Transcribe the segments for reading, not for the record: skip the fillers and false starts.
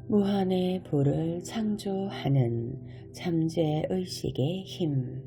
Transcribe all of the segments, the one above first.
무한의 부를 창조하는 잠재의식의 힘.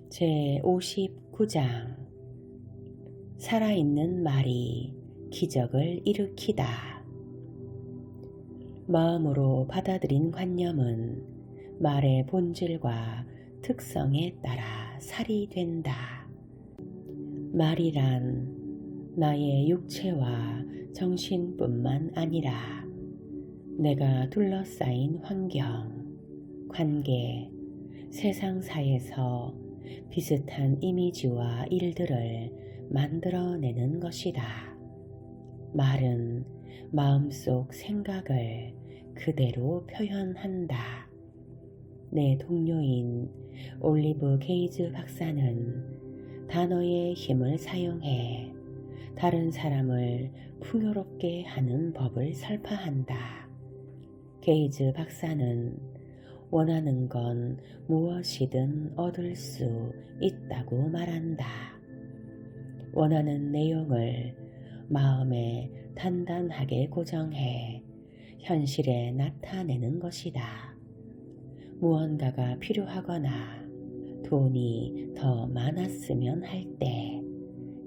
제59장. 살아있는 말이 기적을 일으키다. 마음으로 받아들인 관념은 말의 본질과 특성에 따라 살이 된다. 말이란 나의 육체와 정신뿐만 아니라 내가 둘러싸인 환경, 관계, 세상사에서 비슷한 이미지와 일들을 만들어내는 것이다. 말은 마음속 생각을 그대로 표현한다. 내 동료인 올리브 게이즈 박사는 단어의 힘을 사용해 다른 사람을 풍요롭게 하는 법을 설파한다. 게이즈 박사는 원하는 건 무엇이든 얻을 수 있다고 말한다. 원하는 내용을 마음에 단단하게 고정해 현실에 나타내는 것이다. 무언가가 필요하거나 돈이 더 많았으면 할 때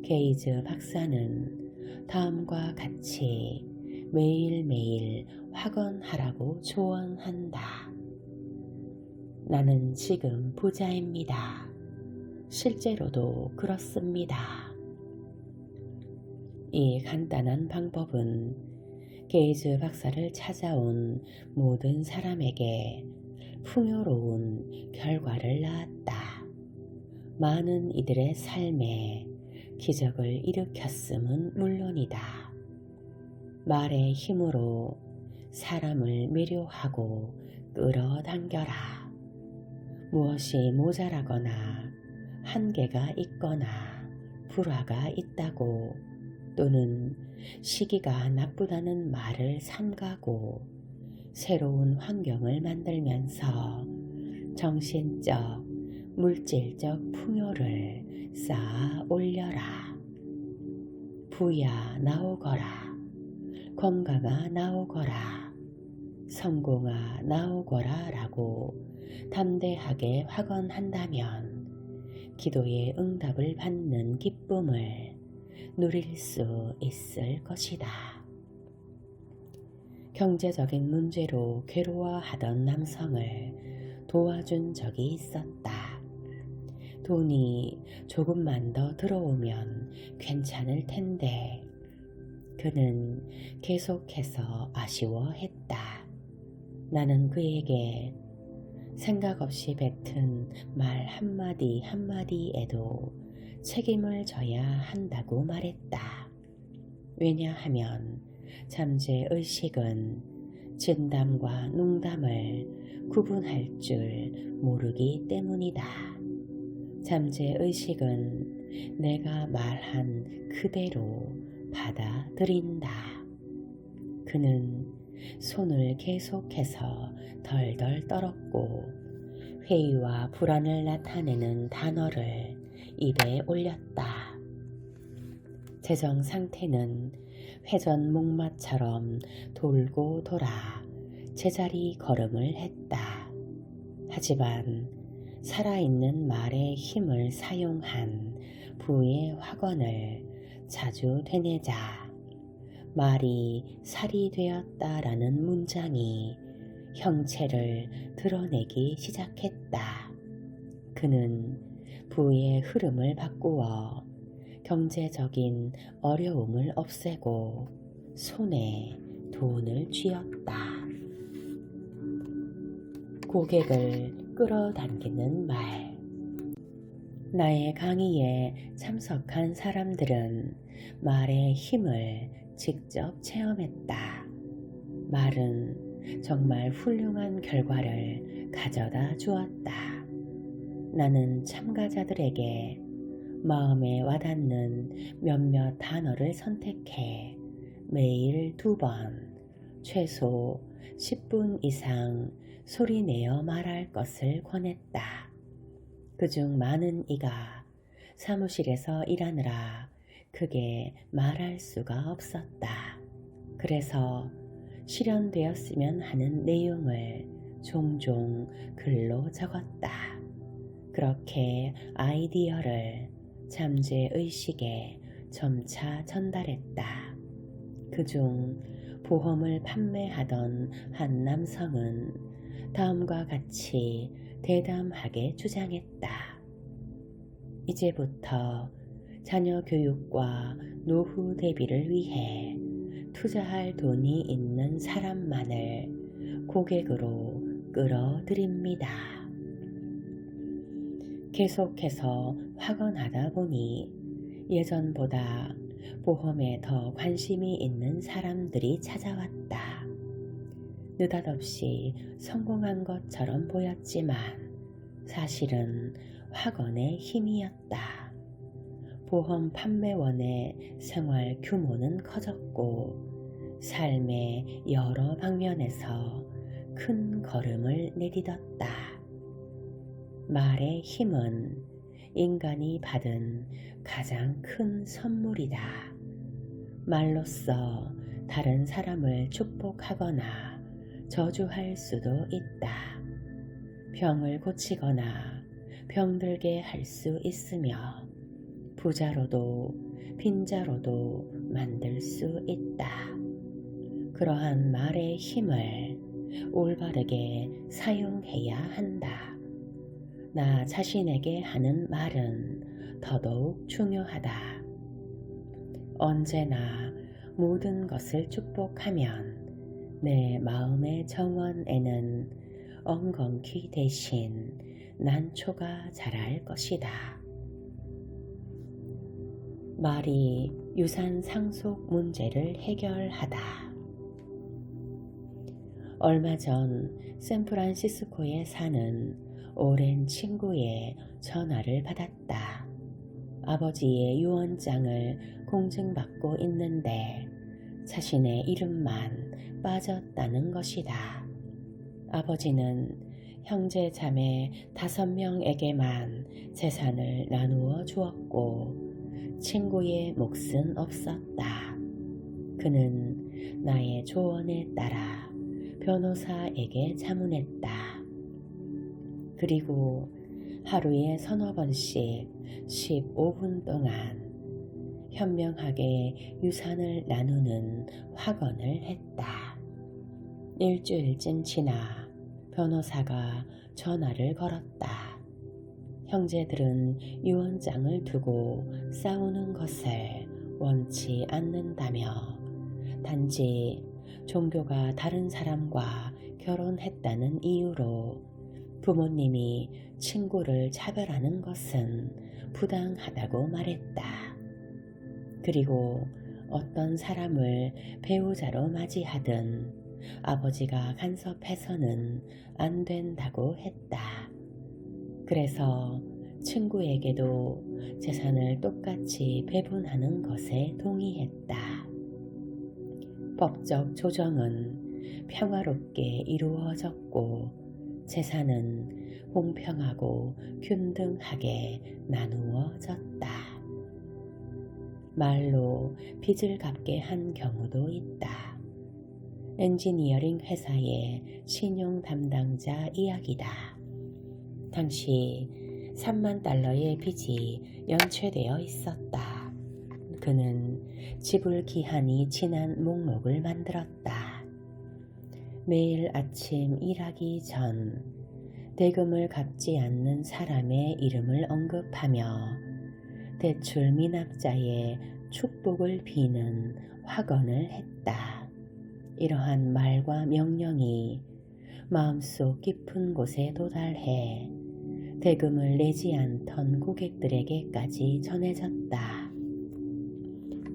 게이즈 박사는 다음과 같이 매일매일 확언하라고 조언한다. 나는 지금 부자입니다. 실제로도 그렇습니다. 이 간단한 방법은 게이즈 박사를 찾아온 모든 사람에게 풍요로운 결과를 낳았다. 많은 이들의 삶에 기적을 일으켰음은 물론이다. 말의 힘으로 사람을 매료하고 끌어당겨라. 무엇이 모자라거나 한계가 있거나 불화가 있다고 또는 시기가 나쁘다는 말을 삼가고 새로운 환경을 만들면서 정신적, 물질적 풍요를 쌓아 올려라. 부야 나오거라. 건강아 나오거라. 성공아 나오거라 라고 담대하게 확언한다면 기도의 응답을 받는 기쁨을 누릴 수 있을 것이다. 경제적인 문제로 괴로워하던 남성을 도와준 적이 있었다. 돈이 조금만 더 들어오면 괜찮을 텐데 그는 계속해서 아쉬워했다. 나는 그에게 생각 없이 뱉은 말 한마디 한마디에도 책임을 져야 한다고 말했다. 왜냐하면 잠재의식은 진담과 농담을 구분할 줄 모르기 때문이다. 잠재의식은 내가 말한 그대로 받아들인다. 그는 손을 계속해서 덜덜 떨었고 회의와 불안을 나타내는 단어를 입에 올렸다. 재정 상태는 회전 목마처럼 돌고 돌아 제자리 걸음을 했다. 하지만 살아있는 말의 힘을 사용한 부의 확언을 자주 되뇌자 말이 살이 되었다라는 문장이 형체를 드러내기 시작했다. 그는 부의 흐름을 바꾸어 경제적인 어려움을 없애고 손에 돈을 쥐었다. 고객을 끌어당기는 말. 나의 강의에 참석한 사람들은 말의 힘을 직접 체험했다. 말은 정말 훌륭한 결과를 가져다 주었다. 나는 참가자들에게 마음에 와닿는 몇몇 단어를 선택해 매일 2번, 최소 10분 이상 소리내어 말할 것을 권했다. 그중 많은 이가 사무실에서 일하느라 크게 말할 수가 없었다. 그래서 실현되었으면 하는 내용을 종종 글로 적었다. 그렇게 아이디어를 잠재의식에 점차 전달했다. 그중 보험을 판매하던 한 남성은 다음과 같이 대담하게 주장했다. 이제부터 자녀 교육과 노후 대비를 위해 투자할 돈이 있는 사람만을 고객으로 끌어들입니다. 계속해서 확언하다 보니 예전보다 보험에 더 관심이 있는 사람들이 찾아왔다. 느닷없이 성공한 것처럼 보였지만 사실은 확언의 힘이었다. 보험 판매원의 생활 규모는 커졌고 삶의 여러 방면에서 큰 걸음을 내딛었다. 말의 힘은 인간이 받은 가장 큰 선물이다. 말로써 다른 사람을 축복하거나 저주할 수도 있다. 병을 고치거나 병들게 할 수 있으며 부자로도 빈자로도 만들 수 있다. 그러한 말의 힘을 올바르게 사용해야 한다. 나 자신에게 하는 말은 더더욱 중요하다. 언제나 모든 것을 축복하면 내 마음의 정원에는 엉겅퀴 대신 난초가 자랄 것이다. 말이 유산 상속 문제를 해결하다. 얼마 전 샌프란시스코에 사는 오랜 친구의 전화를 받았다. 아버지의 유언장을 공증받고 있는데 자신의 이름만 빠졌다는 것이다. 아버지는 형제 자매 5명에게만 재산을 나누어 주었고 친구의 몫은 없었다. 그는 나의 조언에 따라 변호사에게 자문했다. 그리고 하루에 서너 번씩 15분 동안 현명하게 유산을 나누는 확언을 했다. 일주일쯤 지나 변호사가 전화를 걸었다. 형제들은 유언장을 두고 싸우는 것을 원치 않는다며 단지 종교가 다른 사람과 결혼했다는 이유로 부모님이 친구를 차별하는 것은 부당하다고 말했다. 그리고 어떤 사람을 배우자로 맞이하든 아버지가 간섭해서는 안 된다고 했다. 그래서 친구에게도 재산을 똑같이 배분하는 것에 동의했다. 법적 조정은 평화롭게 이루어졌고 재산은 공평하고 균등하게 나누어졌다. 말로 빚을 갚게 한 경우도 있다. 엔지니어링 회사의 신용 담당자 이야기다. 당시 3만 달러의 빚이 연체되어 있었다. 그는 지불 기한이 지난 목록을 만들었다. 매일 아침 일하기 전 대금을 갚지 않는 사람의 이름을 언급하며 대출 미납자의 축복을 비는 확언을 했다. 이러한 말과 명령이 마음속 깊은 곳에 도달해 대금을 내지 않던 고객들에게까지 전해졌다.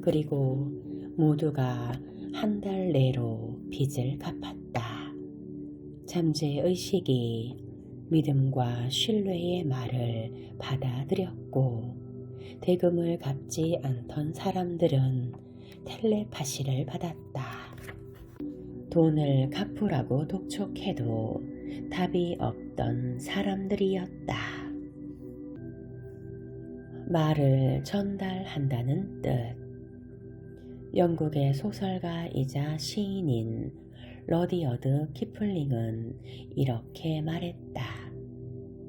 그리고 모두가 한 달 내로 빚을 갚았다. 잠재의식이 믿음과 신뢰의 말을 받아들였고 대금을 갚지 않던 사람들은 텔레파시를 받았다. 돈을 갚으라고 독촉해도 답이 없던 사람들이었다. 말을 전달한다는 뜻. 영국의 소설가이자 시인인 러디어드 키플링은 이렇게 말했다.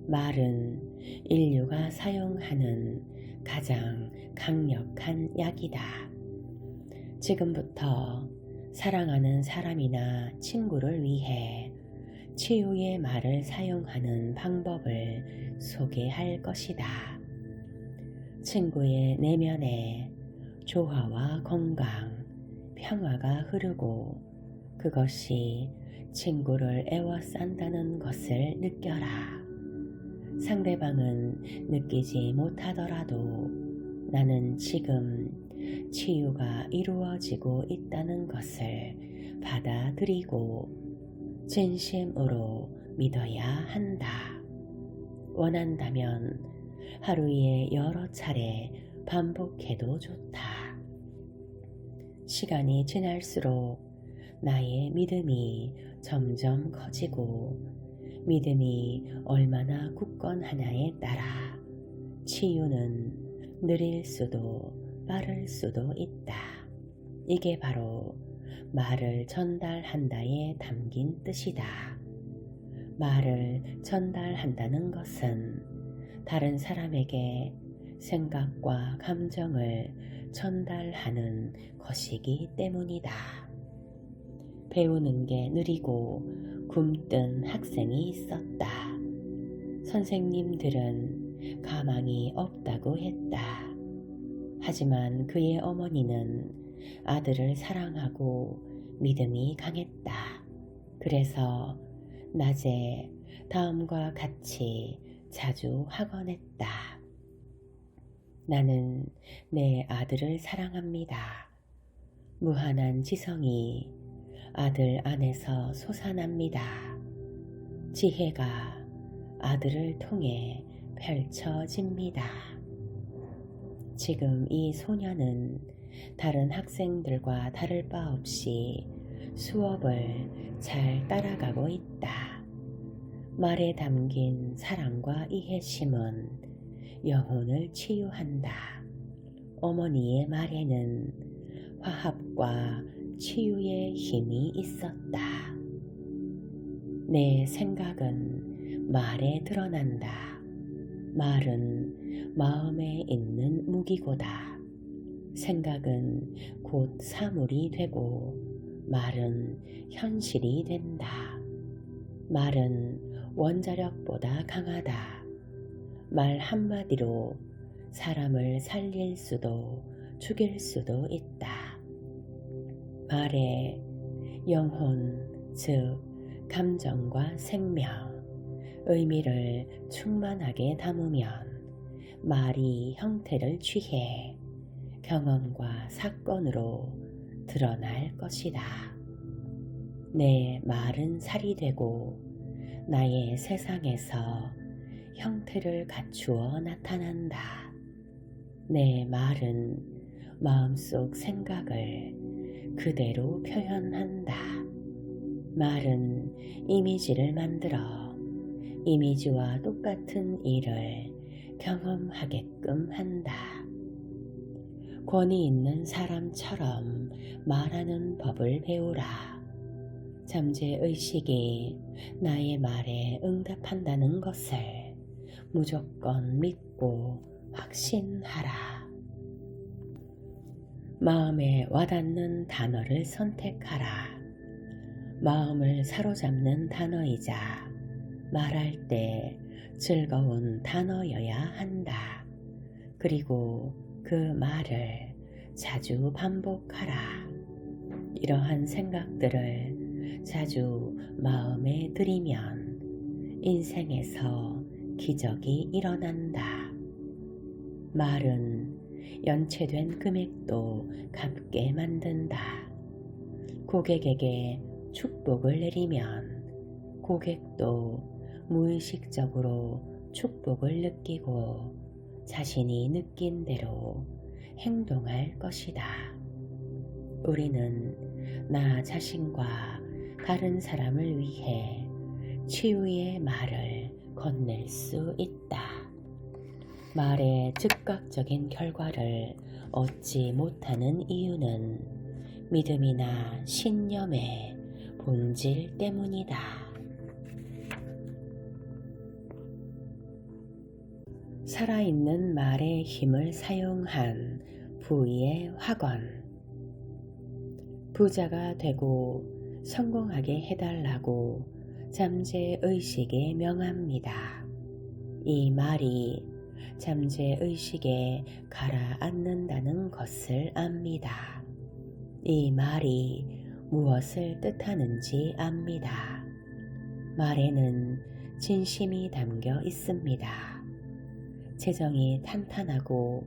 말은 인류가 사용하는 가장 강력한 약이다. 지금부터 사랑하는 사람이나 친구를 위해 치유의 말을 사용하는 방법을 소개할 것이다. 친구의 내면에 조화와 건강, 평화가 흐르고 그것이 친구를 에워싼다는 것을 느껴라. 상대방은 느끼지 못하더라도 나는 지금 치유가 이루어지고 있다는 것을 받아들이고 진심으로 믿어야 한다. 원한다면 하루에 여러 차례 반복해도 좋다. 시간이 지날수록 나의 믿음이 점점 커지고 믿음이 얼마나 굳건하냐에 따라 치유는 느릴 수도 빠를 수도 있다. 이게 바로 말을 전달한다에 담긴 뜻이다. 말을 전달한다는 것은 다른 사람에게 생각과 감정을 전달하는 것이기 때문이다. 배우는 게 느리고 굼뜬 학생이 있었다. 선생님들은 가망이 없다고 했다. 하지만 그의 어머니는 아들을 사랑하고 믿음이 강했다. 그래서 낮에 다음과 같이 자주 학원했다. 나는 내 아들을 사랑합니다. 무한한 지성이 아들 안에서 솟아납니다. 지혜가 아들을 통해 펼쳐집니다. 지금 이 소녀는 다른 학생들과 다를 바 없이 수업을 잘 따라가고 있다. 말에 담긴 사랑과 이해심은 영혼을 치유한다. 어머니의 말에는 화합과 치유의 힘이 있었다. 내 생각은 말에 드러난다. 말은 마음에 있는 무기고다. 생각은 곧 사물이 되고 말은 현실이 된다. 말은 원자력보다 강하다. 말 한마디로 사람을 살릴 수도 죽일 수도 있다. 말에 영혼, 즉 감정과 생명, 의미를 충만하게 담으면 말이 형태를 취해 경험과 사건으로 드러날 것이다. 내 말은 살이 되고 나의 세상에서 형태를 갖추어 나타난다. 내 말은 마음속 생각을 그대로 표현한다. 말은 이미지를 만들어 이미지와 똑같은 일을 경험하게끔 한다. 권위 있는 사람처럼 말하는 법을 배우라. 잠재의식이 나의 말에 응답한다는 것을 무조건 믿고 확신하라. 마음에 와닿는 단어를 선택하라. 마음을 사로잡는 단어이자 말할 때 즐거운 단어여야 한다. 그리고 그 말을 자주 반복하라. 이러한 생각들을 자주 마음에 들이면 인생에서 기적이 일어난다. 말은 연체된 금액도 갚게 만든다. 고객에게 축복을 내리면 고객도 무의식적으로 축복을 느끼고 자신이 느낀 대로 행동할 것이다. 우리는 나 자신과 다른 사람을 위해 치유의 말을 건넬 수 있다. 말의 즉각적인 결과를 얻지 못하는 이유는 믿음이나 신념의 본질 때문이다. 살아있는 말의 힘을 사용한 부의 확언. 부자가 되고 성공하게 해달라고 잠재의식에 명합니다. 이 말이 잠재의식에 가라앉는다는 것을 압니다. 이 말이 무엇을 뜻하는지 압니다. 말에는 진심이 담겨 있습니다. 재정이 탄탄하고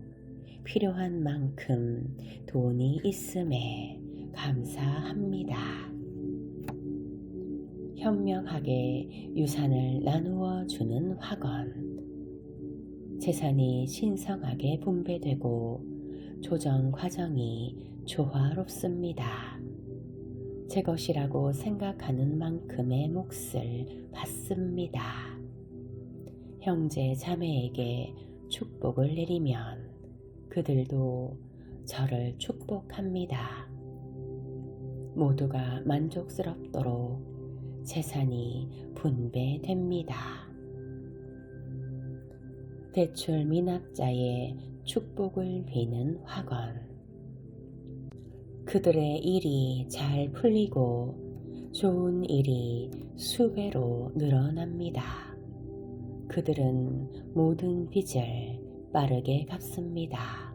필요한 만큼 돈이 있음에 감사합니다. 현명하게 유산을 나누어 주는 확언. 재산이 신성하게 분배되고 조정 과정이 조화롭습니다. 제 것이라고 생각하는 만큼의 몫을 받습니다. 형제 자매에게 축복을 내리면 그들도 저를 축복합니다. 모두가 만족스럽도록 재산이 분배됩니다. 대출 미납자의 축복을 비는 확언. 그들의 일이 잘 풀리고 좋은 일이 수배로 늘어납니다. 그들은 모든 빚을 빠르게 갚습니다.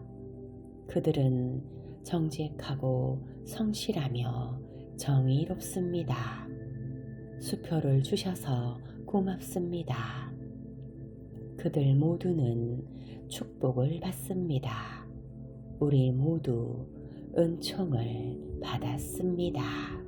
그들은 정직하고 성실하며 정의롭습니다. 수표를 주셔서 고맙습니다. 그들 모두는 축복을 받습니다. 우리 모두 은총을 받았습니다.